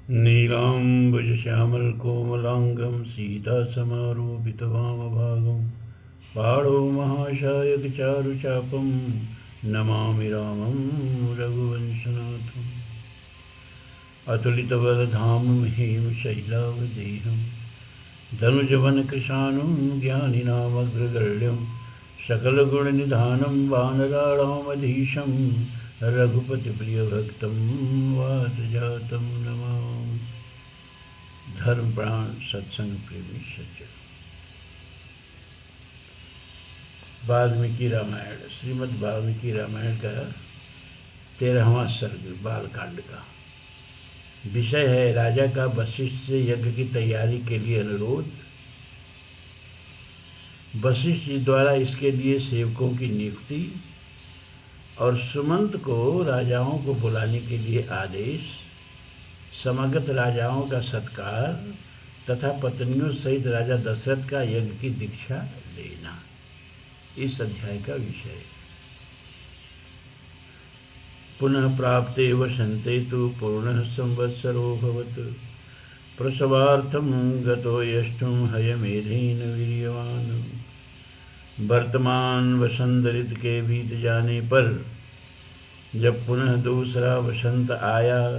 नीलाम्बुजश्यामलकोमलाङ्गं सीतासमारूपितवामभागं पाणौ महाशायकचारुचापं नमामि रामं रघुवंशनाथम्। अतुलितबलधामं हेमशैलावदेहं धनुजवनकृशानं ज्ञानिनामग्रगण्यं सकलगुणनिधानं वानराणामधीशं रघुपतिप्रियभक्तं वातजातं नमामि। धर्मप्राण सत्संग प्रेमी सज्जन, वाल्मीकि रामायण, श्रीमद् वाल्मीकि रामायण का 13वां सर्ग बालकांड का विषय है राजा का वशिष्ठ से यज्ञ की तैयारी के लिए अनुरोध। वशिष्ठ जी द्वारा इसके लिए सेवकों की नियुक्ति और सुमंत को राजाओं को बुलाने के लिए आदेश, समागत राजाओं का सत्कार तथा पत्नियों सहित राजा दशरथ का यज्ञ की दीक्षा लेना इस अध्याय का विषय। पुनः प्राप्ते वसन्ते तु पूर्णः संवत्सरो भवत् प्रसवार्थं गतो यष्टुं हयमेधेन वीर्यवान्। वर्तमान वसंत ऋतु के बीत जाने पर जब पुनः दूसरा वसंत आया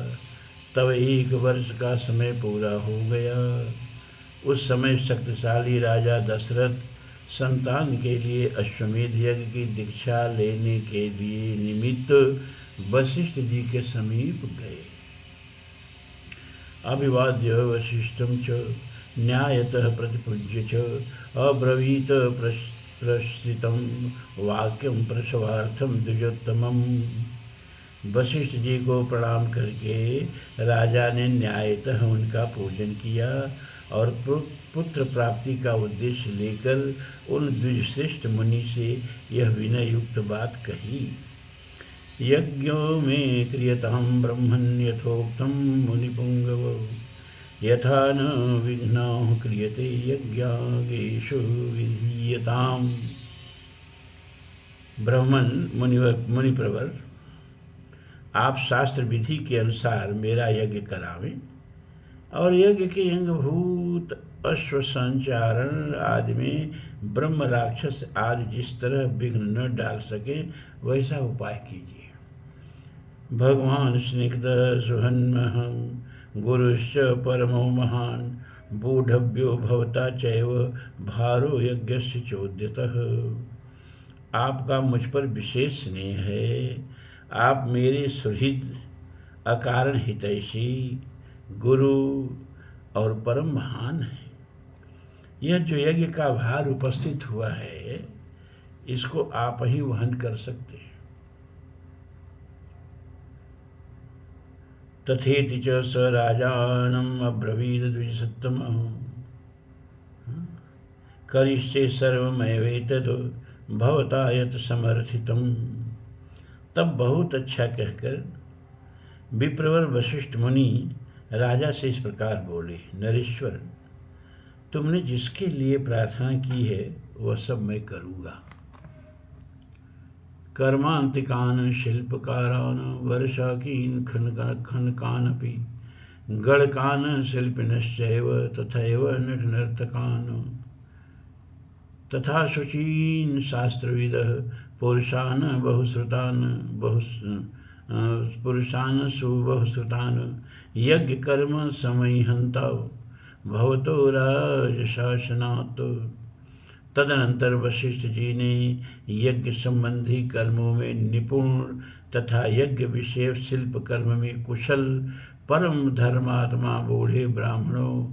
तब 1 वर्ष का समय पूरा हो गया। उस समय शक्तिशाली राजा दशरथ संतान के लिए अश्वमेध यज्ञ की दीक्षा लेने के लिए निमित्त वशिष्ठ जी के समीप गए। अभिवाद्य वशिष्ठं च न्यायतः प्रतिपूज्य च अब्रवीत प्रश्रितं वाक्यं प्रसवार्थं द्विजोत्तमम्। वशिष्ठ जी को प्रणाम करके राजा ने न्यायतः उनका पूजन किया और पुत्र प्राप्ति का उद्देश्य लेकर उन द्विजश्रेष्ठ मुनि से यह विनय युक्त बात कही। यज्ञो में क्रियतां ब्रह्मन् यथोक्तं मुनिपुंगव यथा न विघ्नः क्रियते यज्ञागेषु विधीयताम्। ब्राह्मण मुनिप्रवर, आप शास्त्र विधि के अनुसार मेरा यज्ञ करावें और यज्ञ के अंगभूत अश्व संचारण आदि में ब्रह्म राक्षस आदि जिस तरह विघ्न न डाल सके वैसा उपाय कीजिए। भगवान स्निग्ध सुहन्महं गुरुश्च परमो महान् बूढव्यो भवता चैव भारो यज्ञस्य चोद्यतः। आपका मुझ पर विशेष स्नेह है। आप मेरे सुहृद, अकारण हितैषी, गुरु और परम महान है। यह जो यज्ञ का भार उपस्थित हुआ है इसको आप ही वहन कर सकते हैं। तथेति च स राजानम् अब्रवीद द्विजसत्तमः करिष्ये सर्वमेवेतद् भवता यत् समर्थितम्। तब बहुत अच्छा कहकर विप्रवर वशिष्ठ मुनि राजा से इस प्रकार बोले, नरेश्वर, तुमने जिसके लिए प्रार्थना की है वह सब मैं करूँगा। कर्मांतिकान् शिल्पकारान् वर्षाकीन् खनकानपि गणकान् शिल्पिनश्चैव तथैव नटनर्तकान् तथा शुचीन् शास्त्रविदः पुरुषान् सुबहुश्रुतान् यज्ञ कर्म समयहन्ता भवतो राजशासनात्। तदनंतर वशिष्ठ जी ने यज्ञ संबंधी कर्मों में निपुण तथा यज्ञ विषय शिल्प कर्म में कुशल परम धर्मात्मा बूढ़े ब्राह्मणों,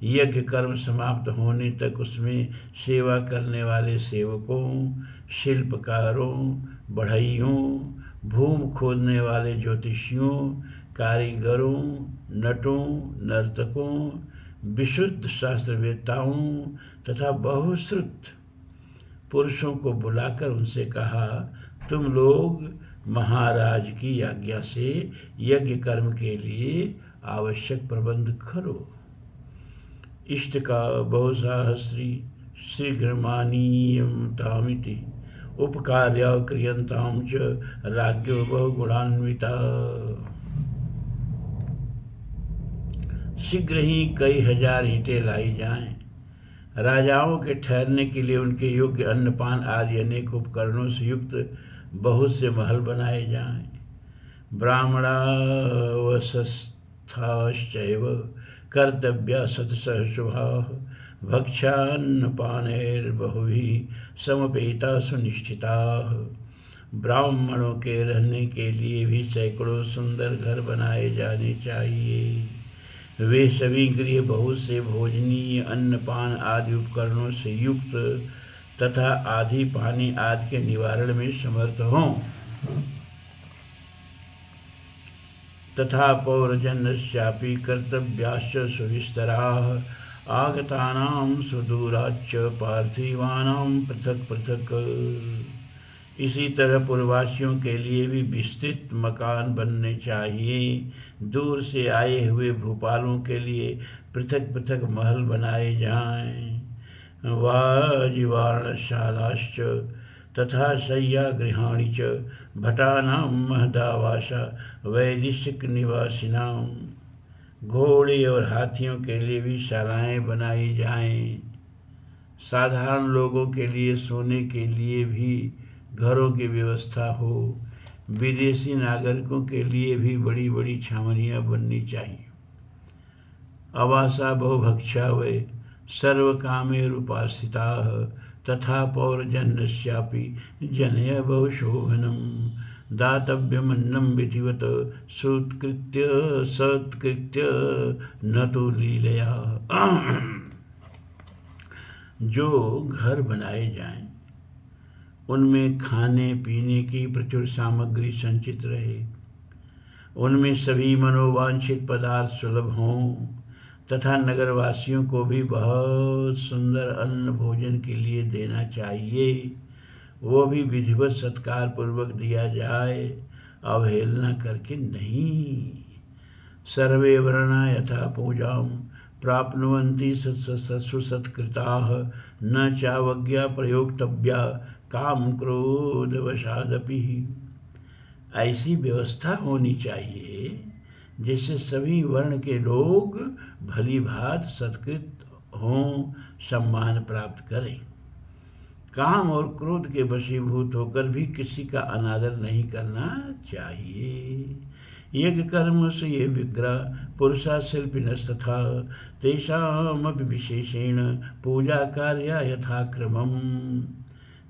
यज्ञ कर्म समाप्त होने तक उसमें सेवा करने वाले सेवकों, शिल्पकारों, बढ़इयों, भूमि खोदने वाले ज्योतिषियों, कारीगरों, नटों, नर्तकों, विशुद्ध शास्त्रवेत्ताओं तथा बहुश्रुत पुरुषों को बुलाकर उनसे कहा, तुम लोग महाराज की आज्ञा से यज्ञ कर्म के लिए आवश्यक प्रबंध करो। इष्ट का बहुसाहस्री शीघ्रमानीयतामिति उपकार्य क्रियन्तां च राज्ञो बहुगुणान्विता। शीघ्र ही कई हजार ईंटें लाई जाएं। राजाओं के ठहरने के लिए उनके योग्य अन्नपान आदि अनेक उपकरणों से युक्त बहुत से महल बनाए जाएं। ब्राह्मणावसस्थाश्चैव कर्तव्या शतशः शुभाः भक्षान्नपानैर्बहुभिः समपेता सुनिश्चिताः। ब्राह्मणों के रहने के लिए भी सैकड़ों सुंदर घर बनाए जाने चाहिए। वे सभी गृह बहुत से भोजनीय अन्नपान आदि उपकरणों से युक्त तथा आधी पानी आदि के निवारण में समर्थ हों। तथा पौरजन्यस्यापि कर्तव्याश्च सुविस्तराः आगतानां सुदूराच्च पार्थिवानां पृथक पृथक। इसी तरह पूर्ववासियों के लिए भी विस्तृत मकान बनने चाहिए। दूर से आए हुए भूपालों के लिए पृथक पृथक महल बनाए जाएं। वाजिवार्णशालाश्च तथा शय्यागृहाणि च भटानां महदावासा वैदेशिक निवासिनां। घोड़े और हाथियों के लिए भी शालाएं बनाई जाएं। साधारण लोगों के लिए सोने के लिए भी घरों की व्यवस्था हो। विदेशी नागरिकों के लिए भी बड़ी बड़ी छावनियाँ बननी चाहिए। आवासा बहुभक्षा वै सर्वकामेरुपासिताः तथा पौरजन्यस्यापि जनय बहुशोभनं दातव्यमन्नं विधिवत सत्कृत्य न तो लीलया। जो घर बनाए जाएं उनमें खाने पीने की प्रचुर सामग्री संचित रहे, उनमें सभी मनोवांछित पदार्थ सुलभ हों तथा नगरवासियों को भी बहुत सुंदर अन्न भोजन के लिए देना चाहिए। वो भी विधिवत सत्कार पूर्वक दिया जाए, अवहेलना करके नहीं। सर्वे वर्णा यथा पूजां प्राप्नुवन्ति सुसत्कृताः न चावज्ञा प्रयोक्तव्या काम क्रोध वशादपि। ऐसी व्यवस्था होनी चाहिए जिससे सभी वर्ण के लोग भली भांति सत्कृत हों, सम्मान प्राप्त करें। काम और क्रोध के वशीभूत होकर भी किसी का अनादर नहीं करना चाहिए। यज्ञ कर्म से ये विग्रह पुरुषा शिल्पिनस्तथा तेषामपि विशेषेण पूजा कार्या यथाक्रमम्।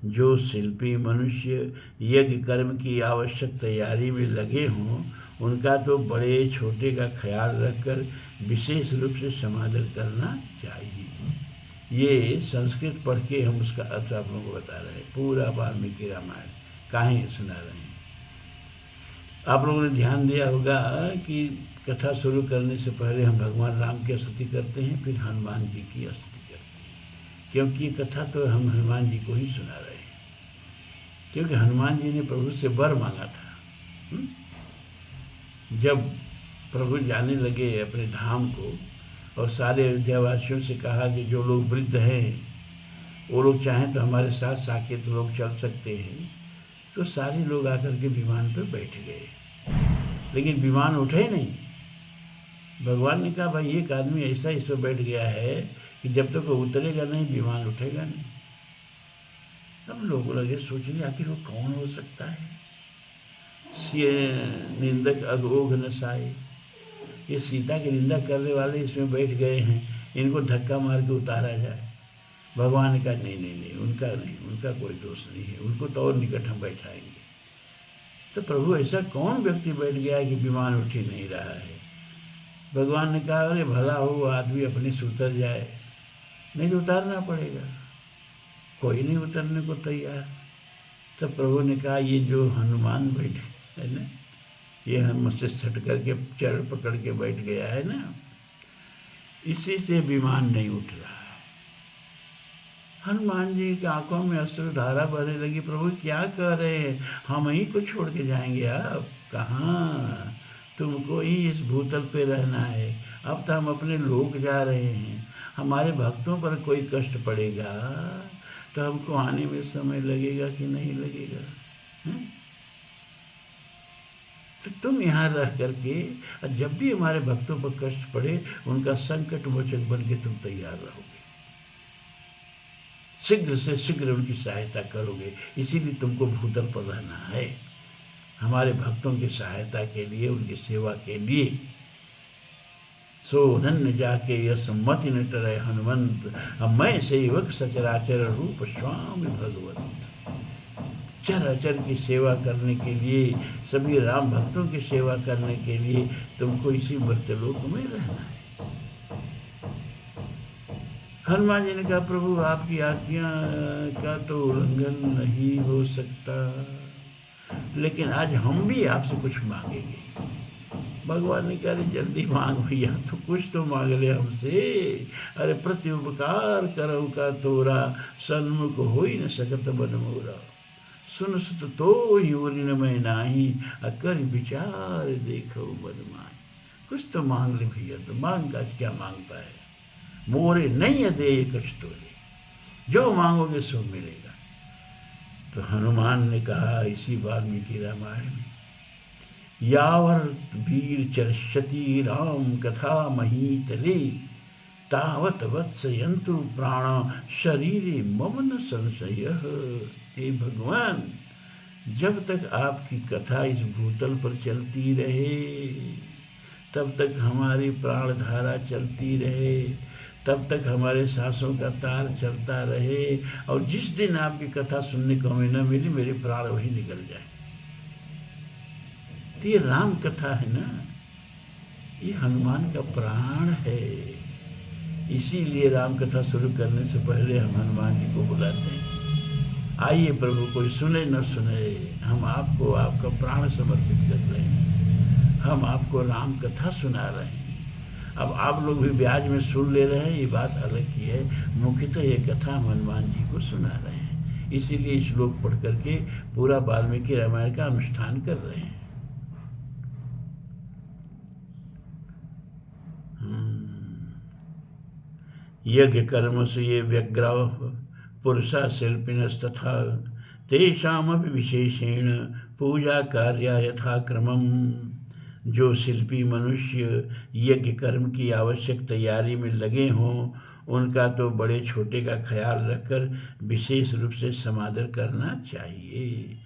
जो शिल्पी मनुष्य यज्ञ कर्म की आवश्यक तैयारी में लगे हों, उनका तो बड़े छोटे का ख्याल रखकर विशेष रूप से समादर करना चाहिए। ये संस्कृत पढ़ के हम उसका अर्थ आप लोगों को बता रहे हैं। पूरा वाल्मीकि रामायण काहे सुना रहे हैं। आप लोगों ने ध्यान दिया होगा कि कथा शुरू करने से पहले हम भगवान राम की स्तुति करते हैं, फिर हनुमान जी की स्तुति करते हैं, क्योंकि ये कथा तो हम हनुमान जी को ही सुना रहे हैं। क्योंकि हनुमान जी ने प्रभु से वर मांगा था। जब प्रभु जाने लगे अपने धाम को और सारे अयोध्यावासियों से कहा कि जो लोग वृद्ध हैं वो लोग चाहें तो हमारे साथ साकेत लोग चल सकते हैं, तो सारे लोग आकर के विमान पर बैठ गए, लेकिन विमान उठे नहीं। भगवान ने कहा भाई एक आदमी ऐसा इस पर बैठ गया है कि जब तक वो उतरेगा नहीं विमान उठेगा नहीं। तब लोग लगे सोचने आखिर वो कौन हो सकता है। निंदक अघोघ नसाए, ये सीता की निंदा करने वाले इसमें बैठ गए हैं, इनको धक्का मार के उतारा जाए। भगवान ने कहा नहीं, उनका कोई दोष नहीं है, उनको तो और निकट हम बैठाएंगे। तो प्रभु ऐसा कौन व्यक्ति बैठ गया है कि विमान उठ ही नहीं रहा है। भगवान ने कहा अरे भला हो वो आदमी अपने से उतर जाए, नहीं तो उतारना पड़ेगा। कोई नहीं उतरने को तैयार। तो प्रभु ने कहा ये जो हनुमान बैठे है ना, ये हमसे सट करके चरण पकड़ के बैठ गया है ना, इसी से विमान नहीं उठ रहा है। हनुमान जी की आंखों में अश्रुधारा बहने लगी। प्रभु क्या कह रहे हैं, हम ही को छोड़ के जाएंगे अब? कहाँ, तुमको ही इस भूतल पे रहना है। अब तो हम अपने लोग जा रहे हैं, हमारे भक्तों पर कोई कष्ट पड़ेगा तो हमको आने में समय लगेगा कि नहीं लगेगा। तो तुम यहाँ रह करके और जब भी हमारे भक्तों पर कष्ट पड़े उनका संकट मोचक बन के तुम तैयार रहोगे, शीघ्र से शीघ्र उनकी सहायता करोगे। इसीलिए तुमको भूतल पर रहना है, हमारे भक्तों की सहायता के लिए, उनकी सेवा के लिए। सो अनन्य जाके यस मति न टरे हनुमंत, मैं सेवक सचराचर रूप स्वामी भगवंत। चर अचर की सेवा करने के लिए, सभी राम भक्तों की सेवा करने के लिए तुमको इसी मर्त्यलोक में रहना है। हनुमान जी ने कहा, प्रभु आपकी आज्ञा का तो उल्लंघन नहीं हो सकता, लेकिन आज हम भी आपसे कुछ मांगेंगे। भगवान ने कहा, जल्दी मांग भैया, तो कुछ तो मांग ले हमसे। अरे प्रति उपकार करो का तोरा, सन्मुख हो ही न सकत बन मोरा। सुन सुत तो ही न मैं नाही, अकर विचार देखो मन माय। कुछ तो मांग ले भैया, तो मांग का क्या मांगता है। मोरे नहीं दे कुछ तो ले, जो मांगोगे सो मिलेगा। तो हनुमान ने कहा इसी वाल्मीकि रामायण में, यावर वीर चर्षति राम कथा महीतले, तावत वत्सयन्तु प्राण शरीरे मम न संशय। हे भगवान, जब तक आपकी कथा इस भूतल पर चलती रहे, तब तक हमारी प्राण धारा चलती रहे, तब तक हमारे सांसों का तार चलता रहे, और जिस दिन आपकी कथा सुनने को हमें न मिली, मेरे प्राण वही निकल जाए। तो ये राम कथा है ना, ये हनुमान का प्राण है। इसीलिए राम कथा शुरू करने से पहले हम हनुमान जी को बुलाते हैं, आइए प्रभु, कोई सुने न सुने, हम आपको आपका प्राण समर्पित कर रहे हैं, हम आपको राम कथा सुना रहे हैं। अब आप लोग भी ब्याज में सुन ले रहे हैं, ये बात अलग की है। मुख्यतः ये कथा हम हनुमान जी को सुना रहे हैं, इसीलिए श्लोक पढ़ करके पूरा वाल्मीकि रामायण का अनुष्ठान कर रहे हैं। यज्ञ कर्म से ये व्यग्र पुरुषा शिल्पिनस्तथा, तेषामपि विशेषेण पूजा कार्या यथा क्रमम। जो शिल्पी मनुष्य यज्ञ कर्म की आवश्यक तैयारी में लगे हों, उनका तो बड़े छोटे का ख्याल रखकर विशेष रूप से समादर करना चाहिए।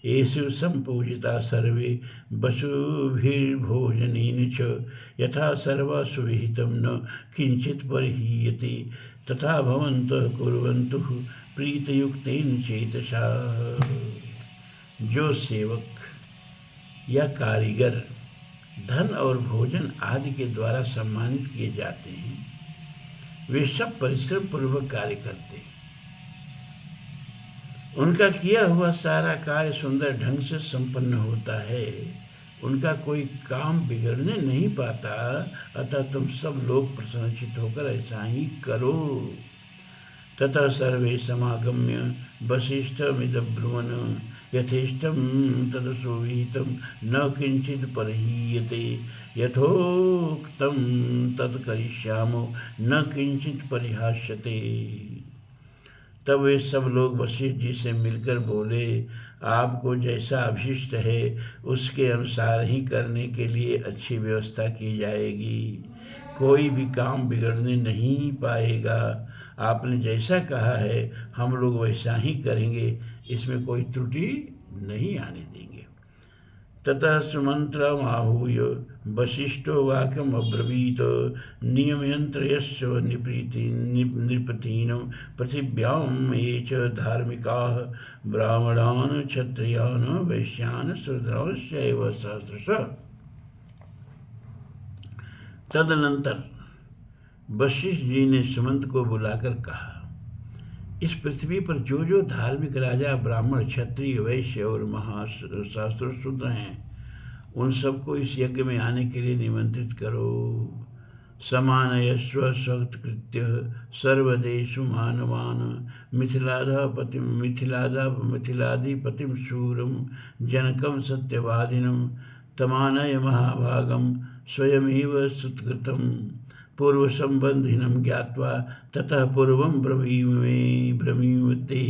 येषु संपूजिता सर्वे वसुभिर्भोजनेन च, यथा सर्वसुविहितं न किंचित परहीयते, तथा भवन्तः कुर्वन्तु प्रीतयुक्तेन चेतसा। जो सेवक या कारीगर धन और भोजन आदि के द्वारा सम्मानित किए जाते हैं, वे सब परिश्रम पूर्वक कार्य करते हैं। उनका किया हुआ सारा कार्य सुंदर ढंग से संपन्न होता है, उनका कोई काम बिगड़ने नहीं पाता। अतः तुम सब लोग प्रसन्नचित्त होकर ऐसा ही करो। ततः सर्वे समागम्य वसिष्ठमिदब्रुवन्, यथेष्टं तदसुविहितं न किंचित परहीयते, यथोक्तं तत् करिष्यामो न किंचित परिहास्यते। तब वे सब लोग वशिष्ठ जी से मिलकर बोले, आपको जैसा अभिष्ट है उसके अनुसार ही करने के लिए अच्छी व्यवस्था की जाएगी, कोई भी काम बिगड़ने नहीं पाएगा। आपने जैसा कहा है हम लोग वैसा ही करेंगे, इसमें कोई त्रुटि नहीं आने देंगे। ततः सुमंत्रमाहूय वसिष्ठो वाक्यमब्रवीत, नियमयन्त्रयस्व नृपतीनां पृथिव्यां ये च धार्मिकाः, ब्राह्मणान् क्षत्रियान् वैश्यान् शूद्रांश्चैव सहस्रशः। तदनंतर वशिष्ठ जी ने सुमंत को बुलाकर कहा, इस पृथ्वी पर जो जो धार्मिक राजा, ब्राह्मण, क्षत्रिय, वैश्य और महाशास्त्र शूद्र हैं, उन सबको इस यज्ञ में आने के लिए निमंत्रित करो। समानयस्व स्वकृत्य सर्वदेशु मानवान्, मिथिलाधिपतिं शूरं जनकं सत्यवादिनं, तमानय महाभागं स्वयमेव सुकृतं, पूर्व संबंधिनं ज्ञात्वा ततः पूर्वं ब्रवीमते।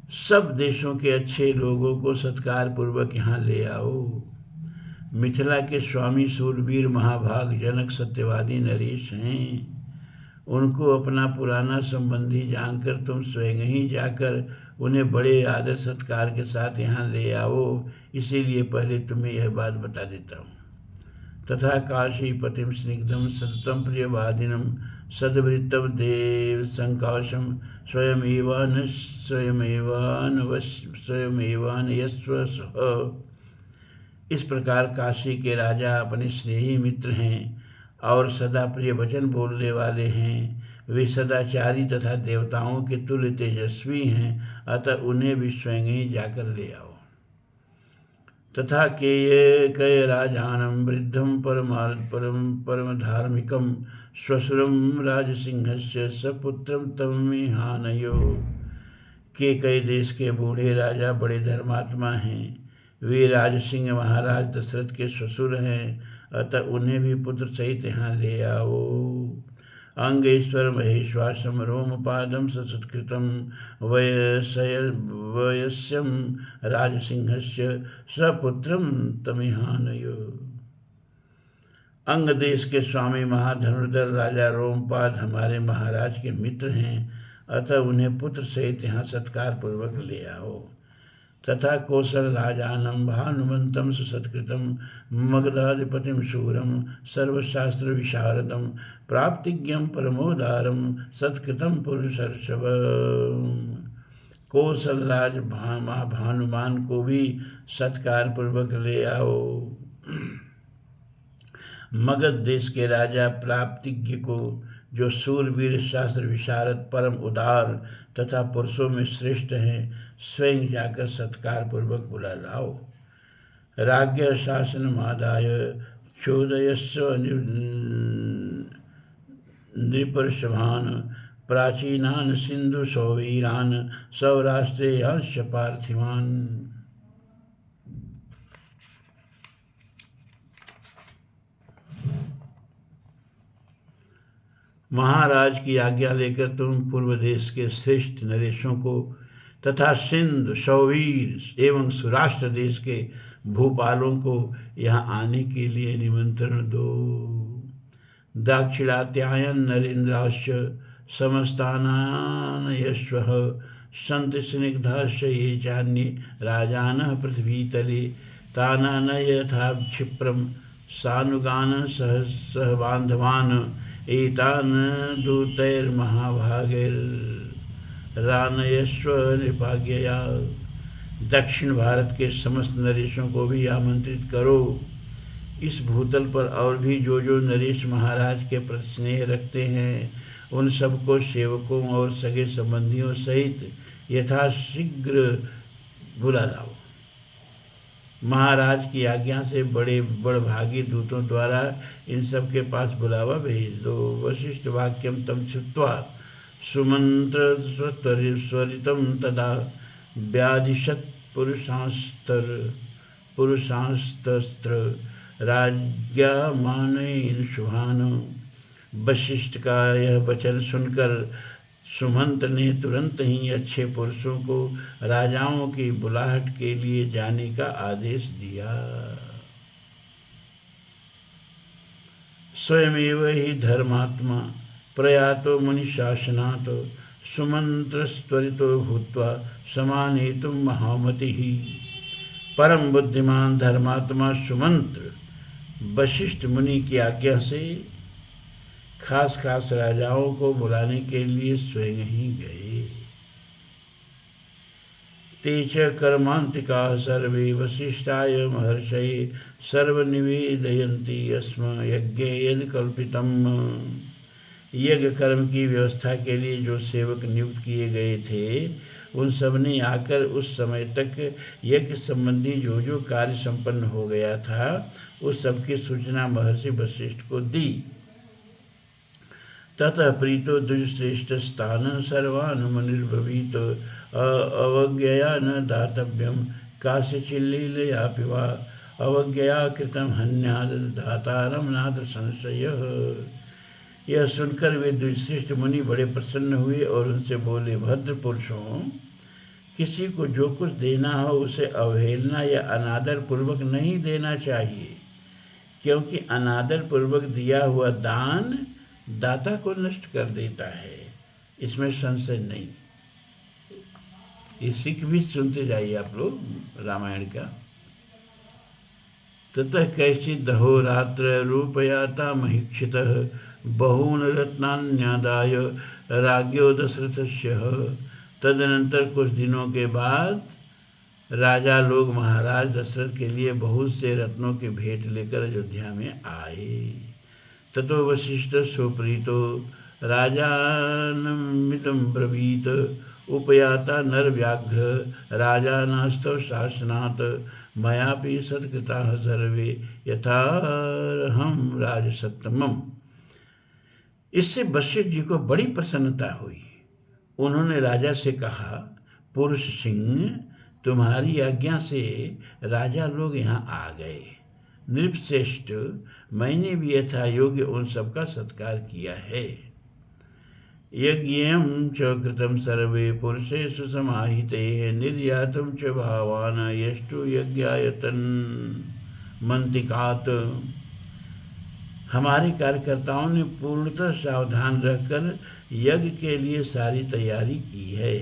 सब देशों के अच्छे लोगों को सत्कार पूर्वक यहाँ ले आओ। मिथिला के स्वामी सूरवीर महाभाग जनक सत्यवादी नरेश हैं। उनको अपना पुराना संबंधी जानकर तुम स्वयं ही जाकर उन्हें बड़े आदर सत्कार के साथ यहाँ ले आओ। इसीलिए पहले तुम्हें यह बात बता देता हूँ। तथा काशीपतिम स्निग्धम सततम प्रियवादिनम सद्वृत्तम देव संकाशम स्वयमेवान यस्व सह। इस प्रकार काशी के राजा अपने स्नेही मित्र हैं और सदा प्रिय वचन बोलने वाले हैं। वे सदाचारी तथा देवताओं के तुल्य तेजस्वी हैं, अतः उन्हें भी स्वयं ही जाकर ले आओ। तथा कय राजानं वृद्धं परम धार्मिकं श्वशुरं राजसिंहस्य सपुत्रं तमिहानयो। कई देश के बूढ़े राजा बड़े धर्मात्मा हैं। वे राजसिंह महाराज दशरथ के ससुर हैं, अतः उन्हें भी पुत्र सहित यहाँ ले आओ। अंगेश्वर महेश्वासम रोमपादम सत्कृतम वयस्यम राजसिंहस्य सपुत्रम तमिहानयो। अंग देश के स्वामी महाधनुर्धर राजा रोमपाद हमारे महाराज के मित्र हैं, अतः उन्हें पुत्र सहित यहाँ सत्कार पूर्वक ले आओ। तथा कौशल राजानम भानुमंतम सुसत्कृतम मगधाधिपतिम शूरम सर्वशास्त्र विशारदम प्राप्तिज्ञम परमोदारम सत्कृतम पुरुषर्षभ। कौशल राज भानुमान को भी सत्कार पूर्वक ले आओ। मगध देश के राजा प्राप्तिज्ञ को, जो सूरवीर शास्त्र विशारद परम उदार तथा पुरुषों में श्रेष्ठ हैं, स्वयं जाकर सत्कार पूर्वक बुला लाओ। राज्ञ शासनमादाय चोदयस्व नृपर्षभान् प्राचीनान् सिंधु सौवीरान् सौराष्ट्रे हंस पार्थिवान्। महाराज की आज्ञा लेकर तुम पूर्व देश के श्रेष्ठ नरेशों को तथा सिंध सौवीर एवं सुराष्ट्र देश के भूपालों को यहाँ आने के लिए निमंत्रण दो। दाक्षिणात्यायन नरेन्द्राश्च समस्तानान् यश्वः सन्ति स्निग्धाश्च ये चान्ये राजानः पृथ्वीतले तान् यथा क्षिप्रं सानुगान् सह बान्धवान् एतान् दूतैर्महाभागैर्रानयस्व नृपाज्ञया। दक्षिण भारत के समस्त नरेशों को भी आमंत्रित करो। इस भूतल पर और भी जो नरेश महाराज के प्रति स्नेह रखते हैं, उन सबको सेवकों और सगे संबंधियों सहित यथाशीघ्र बुला लाओ। महाराज की आज्ञा से बड़े बड़भागी दूतों द्वारा इन सब के पास बुलावा भेज दो। वशिष्ठ वाक्यम तम छुत्वा सुमंत्र स्वरितम तदा व्यादिशत पुरुषांस्तस्त्र राज्ञा मानयन शुभान। वशिष्ठ का यह वचन सुनकर सुमंत ने तुरंत ही अच्छे पुरुषों को राजाओं की बुलाहट के लिए जाने का आदेश दिया। स्वयमेव ही धर्मात्मा प्रयातो मुनिशासनात् सुमंत्रस्त्वरितो भूत्वा समानेतुं महामतिः। परम बुद्धिमान धर्मात्मा सुमंत्र वशिष्ठ मुनि की आज्ञा से खास राजाओं को बुलाने के लिए स्वयं ही गए। ते च कर्मांतिका सर्वे वशिष्ठाय महर्षये सर्वनिवेदयन्ति अस्म यज्ञे यद कल्पितम्। यज्ञ कर्म की व्यवस्था के लिए जो सेवक नियुक्त किए गए थे, उन सब ने आकर उस समय तक यज्ञ संबंधी जो कार्य संपन्न हो गया था, उस सब की सूचना महर्षि वशिष्ठ को दी। ततः प्रीतो द्विजश्रेष्ठ स्थान सर्वान् मुनिर्ब्रवीत अवज्ञया न दातव्यम काश्चिल्लीलयापि वा अवज्ञया कृतं हन्याद दातारं नात्र संशयः। यह सुनकर वे द्विजश्रेष्ठ मुनि बड़े प्रसन्न हुए और उनसे बोले, भद्र पुरुषों, किसी को जो कुछ देना हो उसे अवहेलना या अनादर पूर्वक नहीं देना चाहिए, क्योंकि अनादर पूर्वक दिया हुआ दान दाता को नष्ट कर देता है, इसमें संशय नहीं। ये सिख भी सुनते जाइए आप लोग रामायण का। ततः कैचिद अहोरात्र रूपयाता महीक्षितः बहून रत्नान्यादाय राज्ञो दशरथस्य। तदनंतर कुछ दिनों के बाद राजा लोग महाराज दशरथ के लिए बहुत से रत्नों की भेंट लेकर अयोध्या में आए। ततो वशिष्ठ सुप्रीतो राजानमिदं ब्रवीत उपयाता नरव्याघ्र राजानास्तव शासनात् मयापि सत्कृताः सर्वे यथार्हं राजसत्तमम्। इससे वशिष्ठ जी को बड़ी प्रसन्नता हुई। उन्होंने राजा से कहा, पुरुष सिंह, तुम्हारी आज्ञा से राजा लोग यहाँ आ गए। नृपश्रेष्ठ, मैंने भी यथा योग्य उन सबका सत्कार किया है। यज्ञं च कृतं सर्वे पुरुषेषु समाहिते निर्यातं च भावान् यष्टु यज्ञायतन मंतिकात्। हमारे कार्यकर्ताओं ने पूर्णतः सावधान रहकर यज्ञ के लिए सारी तैयारी की है।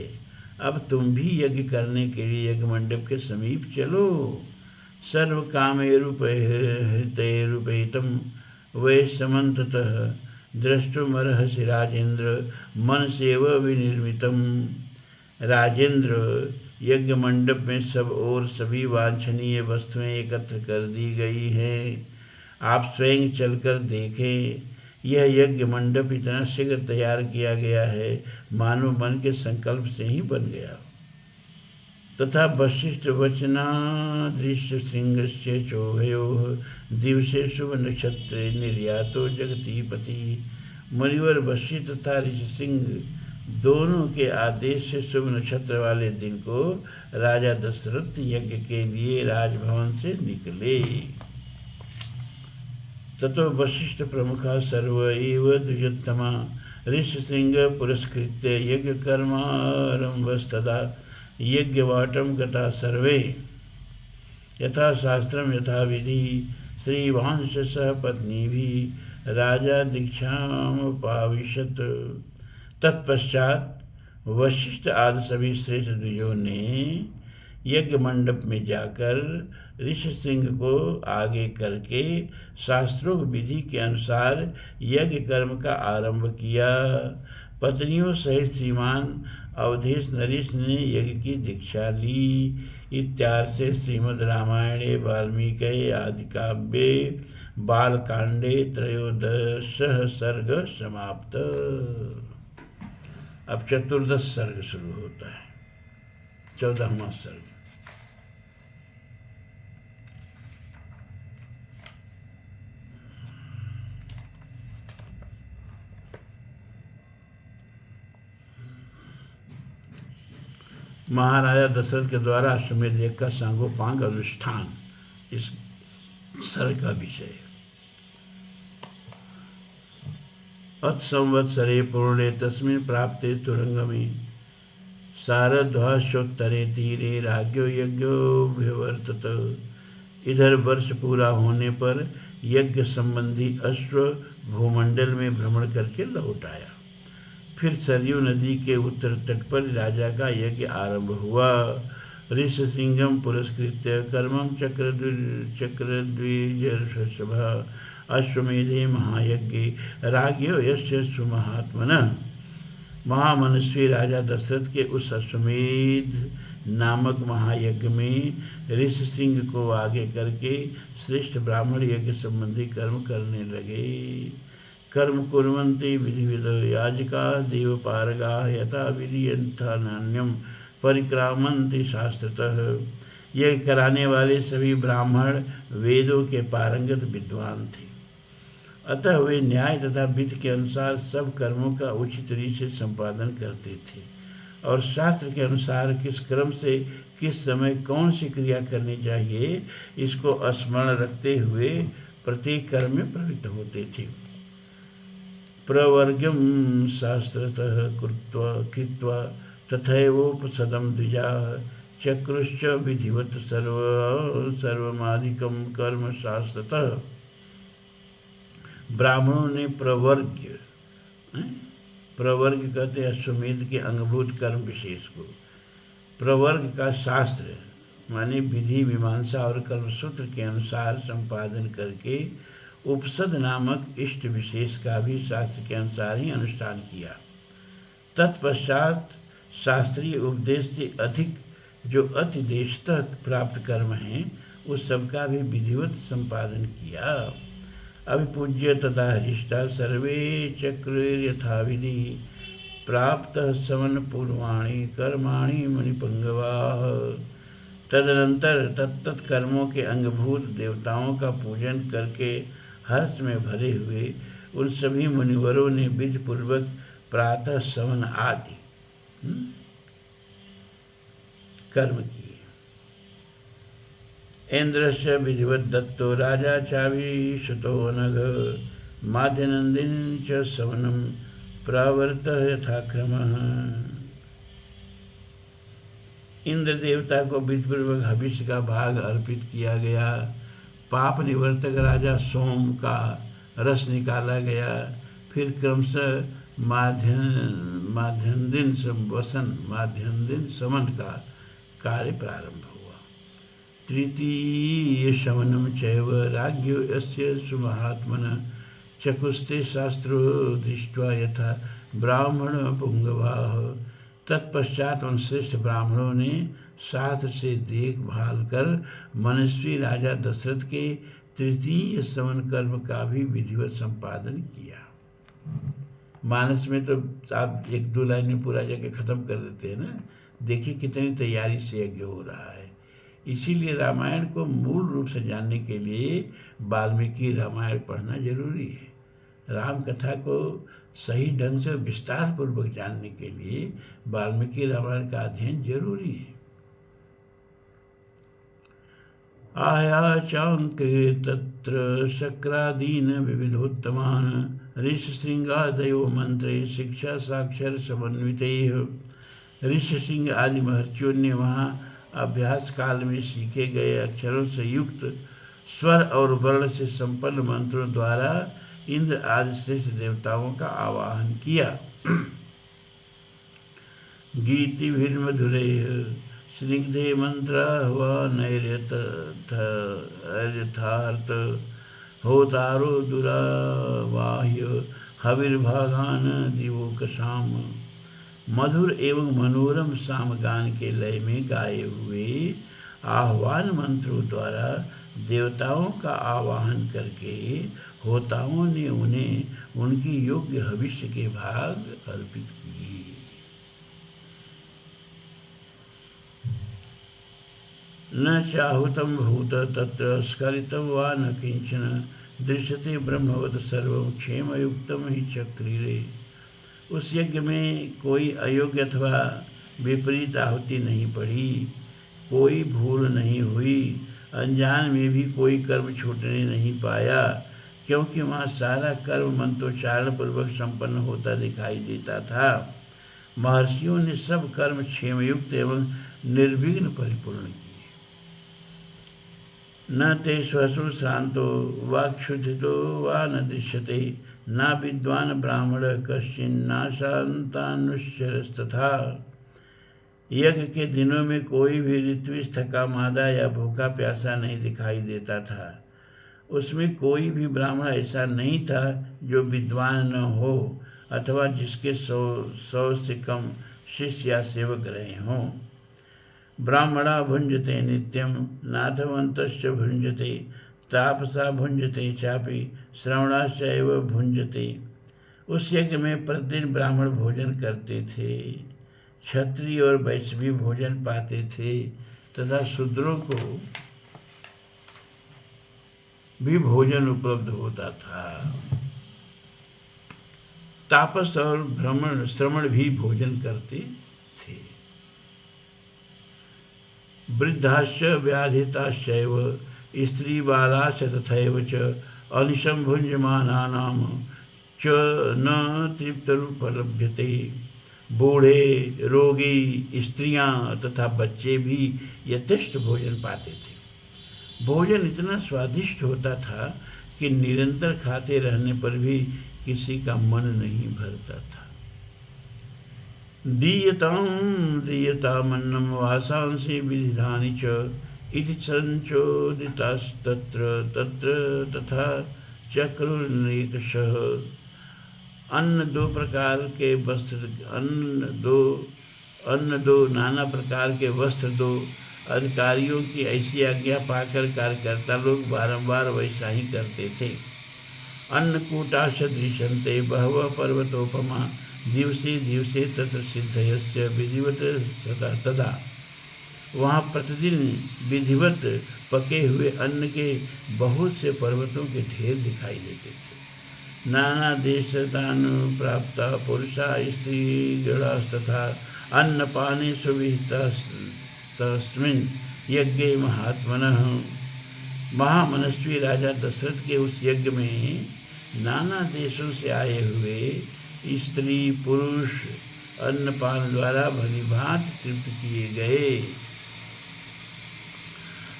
अब तुम भी यज्ञ करने के लिए यज्ञ मंडप के समीप चलो। सर्व कामैरुपैरुपैतं वै समन्ततः द्रष्टुमर्हसि राजेंद्र मनसेव विनिर्मितम्। राजेंद्र, यज्ञ मंडप में सब और सभी वांछनीय वस्तुएं एकत्र कर दी गई हैं। आप स्वयं चलकर देखें। यह यज्ञ मंडप इतना शीघ्र तैयार किया गया है मानो मन के संकल्प से ही बन गया। तथा वशिष्ठ वचनादृश्य सिंहस्य चोभयोः दिवसे शुभ नक्षत्रे निर्यातो जगतीपति। मुनिवर वशिष्ठ तथा ऋषि सिंह दोनों के आदेश से शुभ नक्षत्र वाले दिन को राजा दशरथ यज्ञ के लिए राजभवन से निकले। ततो वशिष्ठ प्रमुखा सर्व एव द्विजोत्तमा ऋषि सिंह पुरस्कृत्य यज्ञ कर्मारंभस्तदा यज्ञवाटम गता सर्वे यथा शास्त्रम यथा विधि श्रीवांश सह पत्नी भी राजा दीक्षामुपाविशत। तत्पश्चात वशिष्ठ आदि सभी श्रेष्ठ द्विजों ने यज्ञ मंडप में जाकर ऋषि सिंह को आगे करके शास्त्रों विधि के अनुसार यज्ञ कर्म का आरंभ किया। पत्नियों सहित श्रीमान अवधेश नरेश ने यज्ञ की दीक्षा ली। इत्यार्थे श्रीमद् रामायणे वाल्मीकि आदि काव्ये बालकांडे त्रयोदशः सर्ग समाप्त। अब चतुर्दश सर्ग शुरू होता है, 14वां सर्ग। महाराजा दशरथ के द्वारा अश्वमेध यज्ञ का सांगोपांग अनुष्ठान, इस सर्ग का विषय। अथ संवत्सरे पूर्णे तस्मिन् प्राप्ते तुरंगमे शारद्वासोत्तरे तीरे राज्ञो यज्ञोऽभ्यवर्तत। इधर वर्ष पूरा होने पर यज्ञ संबंधी अश्व भूमंडल में भ्रमण करके लौट आया। फिर सरयू नदी के उत्तर तट पर राजा का यज्ञ आरंभ हुआ। ऋषि सिंहम पुरस्कृत्य कर्मम चक्रद्विजर्षभा अश्वमेधे महायज्ञे राज्ञो यस्य सुमहात्मनः। महामनस्वी राजा दशरथ के उस अश्वमेध नामक महायज्ञ में ऋषि सिंह को आगे करके श्रेष्ठ ब्राह्मण यज्ञ संबंधी कर्म करने लगे। कर्म कुर्वन्ति विधिविद याजका देवपारगा यथा विधियन्थान्यम परिक्रामन्ति शास्त्रतः। यज्ञ कराने वाले सभी ब्राह्मण वेदों के पारंगत विद्वान थे, अतः वे न्याय तथा विधि के अनुसार सब कर्मों का उचित रीति से संपादन करते थे और शास्त्र के अनुसार किस क्रम से किस समय कौन सी क्रिया करनी चाहिए इसको स्मरण रखते हुए प्रत्येक कर्म में प्रवृत्त होते थे। प्रवर्गम शास्त्रतः कृत्वा तथैवोपसदं द्विजाः चक्रुश्च विधिवत् सर्वमादिकं कर्म शास्त्रतः। ब्राह्मणों ने प्रवर्ग कहते हैं अश्वमेध के अंगभूत कर्म विशेष को, प्रवर्ग का शास्त्र माने विधि मीमांसा और कर्मसूत्र के अनुसार संपादन करके उपसद नामक इष्ट विशेष का भी शास्त्र के अनुसार ही अनुष्ठान किया। तत्पश्चात शास्त्रीय उपदेश से अधिक जो अतिदेश तक प्राप्त कर्म हैं उस सबका भी विधिवत संपादन किया। अभिपूज्य तथा हरिष्टा सर्वे चक्र यथाविधि प्राप्त समन पूर्वाणी कर्माणि मणिपंगवाः। तदनंतर तत्त कर्मों के अंगभूत देवताओं का पूजन करके हर्ष में भरे हुए उन सभी मुनिवरों ने विधिपूर्वक प्रातः समन आदि कर्म किए। इंद्रस्य विधिवत दत्तो राजा चाभिषुतो नघ माध्यनंदिन च सवनम प्रावर्त यथाक्रमः। इंद्र देवता को विधिपूर्वक हविष्य का भाग अर्पित किया गया। पाप निवर्तक राजा सोम का रस निकाला गया। फिर क्रमशः माध्यन दिन समन का कार्य प्रारंभ हुआ। तृतीय शमनम चैव राज्ञो यस्य सुमहात्मनः चकुस्ते शास्त्रो दृष्ट्वा यथा ब्राह्मण पुंगवाः। तत्पश्चात उन श्रेष्ठ ब्राह्मणों ने शास्त्र से देखभाल कर मनस्वी राजा दशरथ के तृतीय समन कर्म का भी विधिवत संपादन किया। मानस में तो आप एक दो लाइन में पूरा जाके खत्म कर देते हैं ना। देखिए कितनी तैयारी से यज्ञ हो रहा है। इसीलिए रामायण को मूल रूप से जानने के लिए वाल्मीकि रामायण पढ़ना जरूरी है। राम कथा को सही ढंग से विस्तार पूर्वक जानने के लिए वाल्मीकि रामायण का अध्ययन जरूरी है। आया चांक्रे तत्र शक्रादीन विविधोत्तमान ऋषशृंगादयो मंत्रे शिक्षा साक्षर समन्वितैः। ऋषशृंग आदि महर्षियों ने वहाँ अभ्यास काल में सीखे गए अक्षरों से युक्त स्वर और वर्ण से संपन्न मंत्रों द्वारा इंद्र आदि श्रेष्ठ देवताओं का आवाहन किया। गीतिभिर्मधुरैः स्निग्धे मंत्राह्वानैर्यथार्थ होतारो दुरावाह्य हविर्भागान दिवोकसाम। मधुर एवं मनोरम सामगान के लय में गाए हुए आह्वान मंत्रों द्वारा देवताओं का आवाहन करके होताओं ने उन्हें उनकी योग्य हविष्य के भाग अर्पित किए। न चाहुतं भूत तत्र स्खलितं वा न किंचन दृश्यते ब्रह्मवत् सर्वं क्षेमयुक्तं हि चक्रिरे। उस यज्ञ में कोई अयोग्य अथवा विपरीत आहुति नहीं पड़ी, कोई भूल नहीं हुई, अनजान में भी कोई कर्म छूटने नहीं पाया, क्योंकि वहाँ सारा कर्म मंत्रोच्चारण पूर्वक संपन्न होता दिखाई देता था। महर्षियों ने सब कर्म क्षेमयुक्त एवं निर्विघ्न परिपूर्ण किए। न ते स्वसु श्रांतो वाक्क्षुधितो वा न दृश्यते न विद्वान ब्राह्मण कश्चिन्ना शांतानुश्चरस्तथा। यज्ञ के दिनों में कोई भी ऋत्विज थका मादा या भूखा प्यासा नहीं दिखाई देता था। उसमें कोई भी ब्राह्मण ऐसा नहीं था जो विद्वान न हो अथवा जिसके 100 से कम शिष्य या सेवक रहे हों। ब्राह्मणा भुंजते नित्यं नाथवन्तश्च भुंजते तापसा भुंजते चापि श्रवणाश्चैव भुंजते। उस यज्ञ में प्रतिदिन ब्राह्मण भोजन करते थे, क्षत्रिय और वैश्य भी भोजन पाते थे तथा शूद्रों को भी भोजन उपलब्ध होता था। तापस और श्रमण भी भोजन करते थे। वृद्धाश्च व्याधिताश्चैव स्त्री बालाश्च तथैव च अनिशं भुञ्जमानानां च न तृप्तिरुपलभ्यते। बूढ़े, रोगी, स्त्रियां तथा बच्चे भी यथेष्ट भोजन पाते थे। भोजन इतना स्वादिष्ट होता था कि निरंतर खाते रहने पर भी किसी का मन नहीं भरता था। दीयतां दीयतामन्नं वासांसि विविधानि च इति संचोदितास्तत्र तत्र तथा चक्रुर्निकषः। अन्न दो प्रकार के वस्त्र अन्न दो नाना प्रकार के वस्त्र दो। अधिकारियों की ऐसी आज्ञा पाकर कार्यकर्ता लोग बारंबार वैसा ही करते थे। अन्नकूटा सदृशन्ते बहवः पर्वतोपमा दिवसे दिवसे तत्र सिद्धयस्य विधिवत तदा। वहाँ प्रतिदिन विधिवत पके हुए अन्न के बहुत से पर्वतों के ढेर दिखाई देते थे। नाना देशदान प्राप्त पुरुषा स्त्री गणास्तथा अन्नपाने सुविहितस्मिन् यज्ञे महात्मनः। महामनस्वी राजा दशरथ के उस यज्ञ में नाना देशों से आए हुए स्त्री पुरुष अन्नपान द्वारा भलीभांति तृप्त किए गए।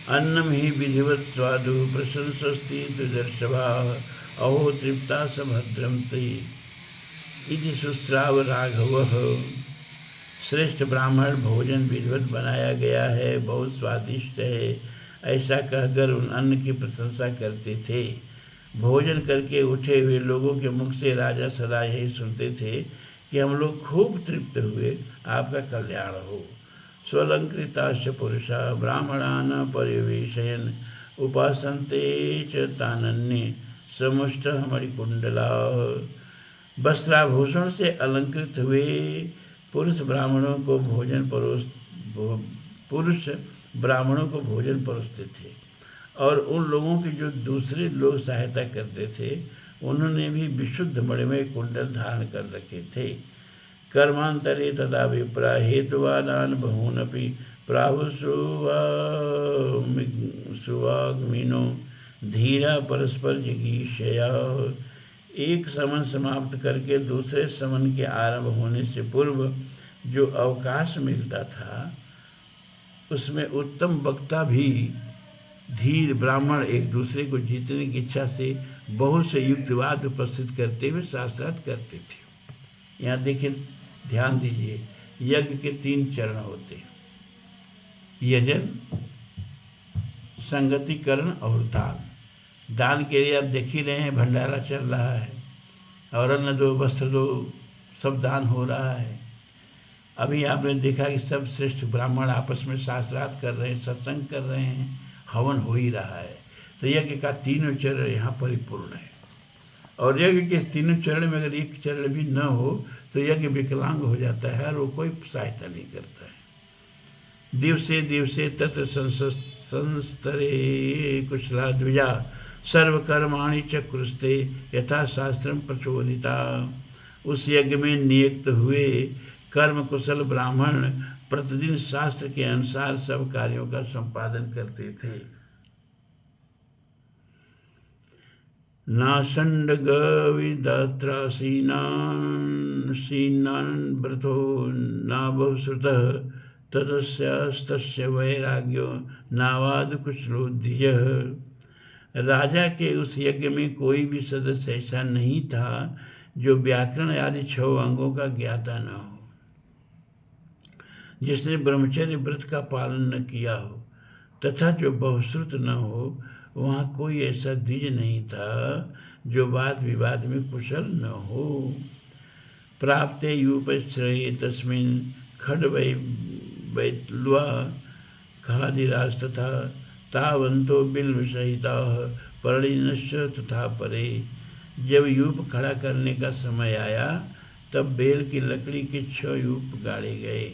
अन्नम ही विधिवत स्वादु प्रशंसस्ति दुर्दर्शभा अहो तृप्ता सभद्रम ते इति सुश्राव राघवः। श्रेष्ठ ब्राह्मण भोजन विधिवत बनाया गया है, बहुत स्वादिष्ट है, ऐसा कहकर उन अन्न की प्रशंसा करते थे। भोजन करके उठे हुए लोगों के मुख से राजा सदा यही सुनते थे कि हम लोग खूब तृप्त हुए, आपका कल्याण हो। स्वलंकृताश्च पुरुषा ब्राह्मणान् पर्यवेशयन् उपासन्ते च तानन्ये समुष्टः मणिकुण्डलाः। वस्त्राभूषण से अलंकृत हुए पुरुष ब्राह्मणों को भोजन परोसते थे, और उन लोगों की जो दूसरे लोग सहायता करते थे उन्होंने भी विशुद्ध मणिमय कुंडल धारण कर रखे थे। कर्मांतरे तदा विप्रा हेतुवादान बहूनपि प्राहु सुवाग्मिनो धीरा परस्पर जिगीषया। एक समन समाप्त करके दूसरे समन के आरंभ होने से पूर्व जो अवकाश मिलता था उसमें उत्तम वक्ता भी धीर ब्राह्मण एक दूसरे को जीतने की इच्छा से बहुत से युक्तिवाद उपस्थित करते हुए शास्त्रार्थ करते थे। यहाँ देखिए, ध्यान दीजिए, यज्ञ के 3 चरण होते हैं, यजन, संगतिकरण और दान। दान के लिए आप देख ही रहे हैं, भंडारा चल रहा है और अन्न दो वस्त्र दो, सब दान हो रहा है। अभी आपने देखा कि सब श्रेष्ठ ब्राह्मण आपस में शास्त्रार्थ कर रहे हैं, सत्संग कर रहे हैं, हवन हो ही रहा है। तो यज्ञ का 3 चरण यहाँ परिपूर्ण है, और यज्ञ के 3 चरण में अगर एक चरण भी न हो तो यज्ञ विकलांग हो जाता है और वो कोई सहायता नहीं करता है। दिवसे दिवसे तत्र संस्तरे कुशला द्विजा सर्वकर्माणि चक्रुस्ते यथा शास्त्रम प्रचोदिता। उस यज्ञ में नियुक्त हुए कर्म कुशल ब्राह्मण प्रतिदिन शास्त्र के अनुसार सब कार्यों का संपादन करते थे। नाषण्ड गविदात्रासीनान् व्रतो न बहुश्रुतः ततस्यास्तस्य वैराग्यो नावाद कुशलो द्विजः। राजा के उस यज्ञ में कोई भी सदस्य ऐसा नहीं था जो व्याकरण आदि 6 अंगों का ज्ञाता न हो, जिसने ब्रह्मचर्य व्रत का पालन न किया हो, तथा जो बहुश्रुत न हो। वहाँ कोई ऐसा द्विज नहीं था जो वाद विवाद में कुशल न हो। प्राप्ते यूपश्रये तस्मिन् खड्वैत्लवा खादिराज तथा तावंतो बिल्व सहिताः परिणश्च तथा परे। जब यूप खड़ा करने का समय आया तब बेल की लकड़ी के 6 यूप गाड़े गए,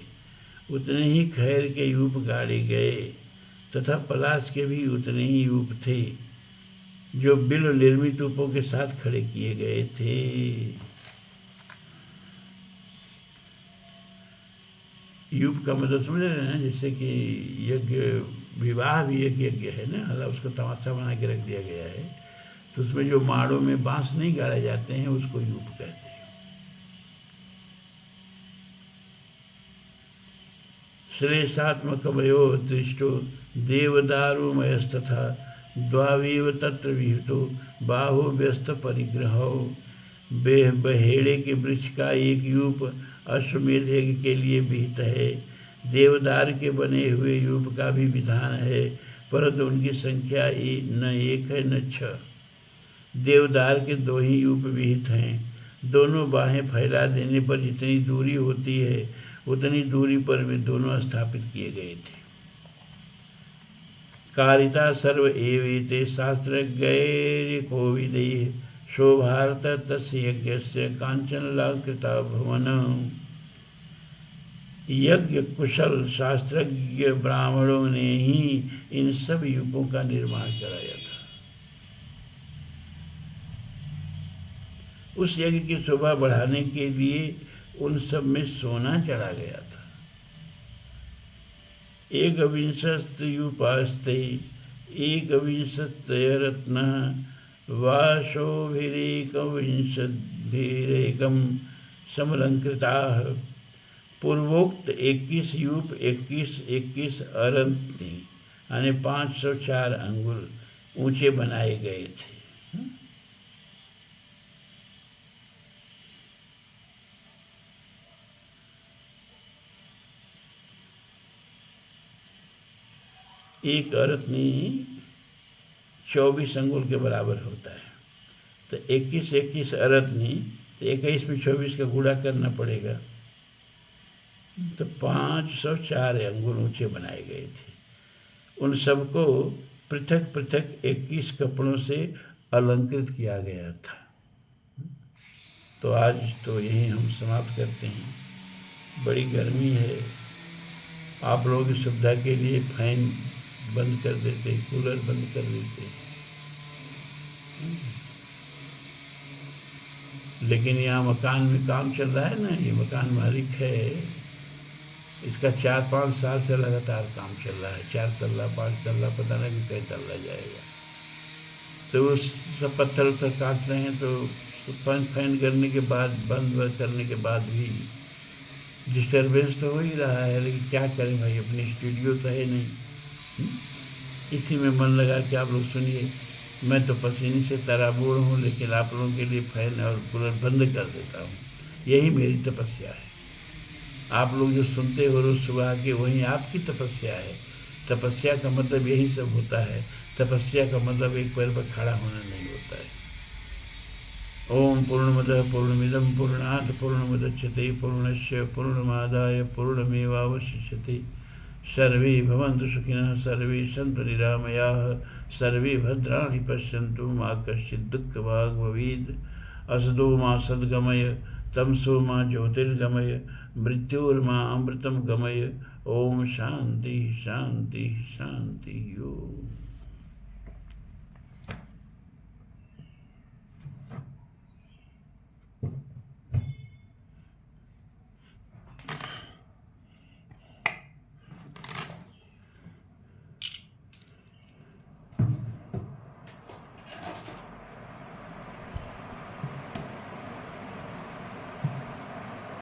उतने ही खैर के यूप गाड़े गए तथा पलाश के भी उतने ही यूप थे जो बिल्व निर्मित यूपों के साथ खड़े किए गए थे। यूप का मतलब समझ रहे हैं, जैसे कि यज्ञ विवाह भी एक यज्ञ है ना, मतलब उसको तमाशा बना के रख दिया गया है, तो उसमें जो माड़ों में बांस नहीं गाड़े जाते हैं उसको यूप कहते हैं। श्लेषात्मकवयो दृष्टो देवदारुमयस्तथा द्वावीव तत्र विहितो बाहु व्यस्त परिग्रहो। बहेड़े के वृक्ष का एक यूप अश्वमेध यज्ञ के लिए विहित है। देवदार के बने हुए यूप का भी विधान है, परंतु उनकी संख्या न एक है न 6। देवदार के 2 ही यूप विहित हैं। दोनों बाहें फैला देने पर जितनी दूरी होती है उतनी दूरी पर वे दोनों स्थापित किए गए थे। कारिता सर्व एवेते शास्त्रज्ञैरिकोविदैः शोभार्थ तस्य यज्ञस्य कांचनलाकृता भवन। यज्ञ कुशल शास्त्रज्ञ ब्राह्मणों ने ही इन सब यूपों का निर्माण कराया था। उस यज्ञ की शोभा बढ़ाने के लिए उन सब में सोना चढ़ा गया था। एकविंशत्युपास्ते एकविंशत्यरत्नः वाशोभिरेकविंशद्भिरेकं समलंकृताः। पूर्वोक्त 21 यूप 21 अरत्नी यानी 504 अंगुल ऊंचे बनाए गए थे। एक अरत्नी 24 अंगुल के बराबर होता है, तो 21 अरत्नी, तो 21 में 24 का गुणा करना पड़ेगा, तो 504 अंगुल ऊंचे बनाए गए थे। उन सबको पृथक पृथक 21 कपड़ों से अलंकृत किया गया था। तो आज तो यही हम समाप्त करते हैं। बड़ी गर्मी है, आप लोगों की सुविधा के लिए फैन बंद कर देते, कूलर बंद कर देते, लेकिन यहाँ मकान में काम चल रहा है ना। ये मकान मालिक है, इसका 4-5 साल से लगातार काम चल रहा है। 4 तल्ला 5 तल्ला पता नहीं कई तल्ला जाएगा। तो उस सब पत्थर उत्थर काट रहे हैं, तो फैन करने के बाद, बंद करने के बाद भी डिस्टर्बेंस तो हो ही रहा है। लेकिन क्या करें भाई, अपनी स्टूडियो तो है नहीं। इसी में मन लगा कि आप लोग सुनिए। मैं तो पसीने से तराबोर हूँ, लेकिन आप लोगों के लिए फैन और कूलर बंद कर देता हूँ। यही मेरी तपस्या है। आप लोग जो सुनते हो रोज़ सुबह के, वही आपकी तपस्या है। तपस्या का मतलब यही सब होता है। तपस्या का मतलब एक पैर पर खड़ा होना नहीं होता है। ओम पूर्णमदः पूर्णमिदं पूर्णात् पूर्णमुदच्यते पूर्णस्य पूर्णमादाय पूर्णमेवावशिष्यते। सर्वे भवन्तु सुखिनः, सर्वे सन्तु निरामयाः, सर्वे भद्राणि पश्यन्तु, मा कश्चित् दुःखभाग् भवेत्। असदो मा सद्गमय, तमसो मा ज्योतिर्गमय, मृत्योर्मा अमृतं गमय। ओम शांति शांति शांति। ओम।